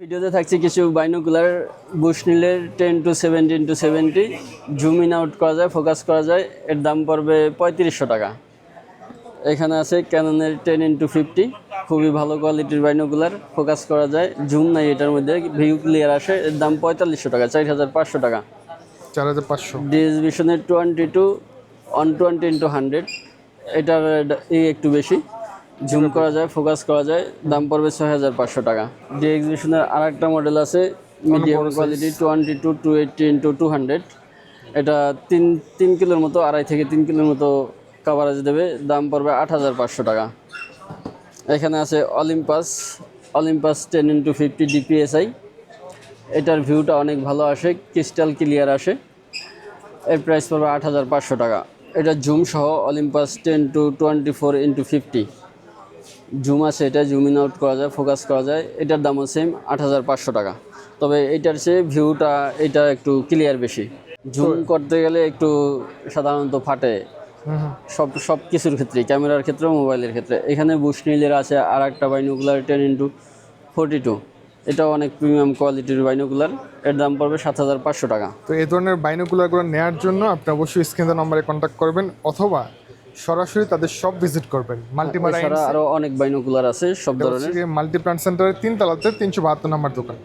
ভিডিওতে থাকছে কিছু বাইনোকুলার বুশনিলের 10-70x70 জুম ইন আউট করা যায়, ফোকাস করা যায়। এর দাম পড়বে 3500 টাকা। এখানে আছে ক্যাননের 10x50, খুবই ভালো কোয়ালিটির বাইনোকুলার, ফোকাস করা যায়, জুম নাই এটার মধ্যে, ভিউ ক্লিয়ার আসে। এর দাম 4500 টাকা, 4500 টাকা। 4500। ডিএস ভিশনের 22-120x100, এটার একটু বেশি, জুম করা যায়, ফোকাস করা যায়, দাম পড়বে 6500 টাকা। ডিএক্স ভিশনের আর একটা মডেল আছে মিডিয়াম কোয়ালিটি 22-280x200, এটা 3 কিলোর মতো, 2.5 থেকে 3 কিলোর মতো কাভারেজ দেবে, দাম পড়বে 8500 টাকা। এখানে আছে অলিম্পাস 10x50 DPSI, এটার ভিউটা অনেক ভালো আসে, ক্রিস্টাল ক্লিয়ার আসে। এর প্রাইস পড়বে 8500 টাকা। এটা জুম সহ অলিম্পাস 10-24x50 জুম আছে, এটা জুম ইন আউট করা যায়, ফোকাস করা যায়। এটার দামও সেম 8500 টাকা। তবে এটার চেয়ে ভিউটা এটা একটু ক্লিয়ার বেশি। জুম করতে গেলে একটু সাধারণত ফাটে সব কিছুর ক্ষেত্রে, ক্যামেরার ক্ষেত্রে, মোবাইলের ক্ষেত্রে। এখানে বুশনিলের আছে আর একটা বাইনোকুলার 10x42, এটাও অনেক প্রিমিয়াম কোয়ালিটির বাইনোকুলার। এর দাম পড়বে 7500 টাকা। তো এই ধরনের বাইনোকুলারগুলো নেওয়ার জন্য আপনি অবশ্যই স্ক্রিনের নম্বরে কন্ট্যাক্ট করবেন অথবা সরাসরি তাদের শপ ভিজিট করবেন। এছাড়া আরও অনেক বাইনোকুলার আছে সব ধরনের। মাল্টি প্ল্যান্ট সেন্টারের 3 তলাতে 372 নম্বর দোকান।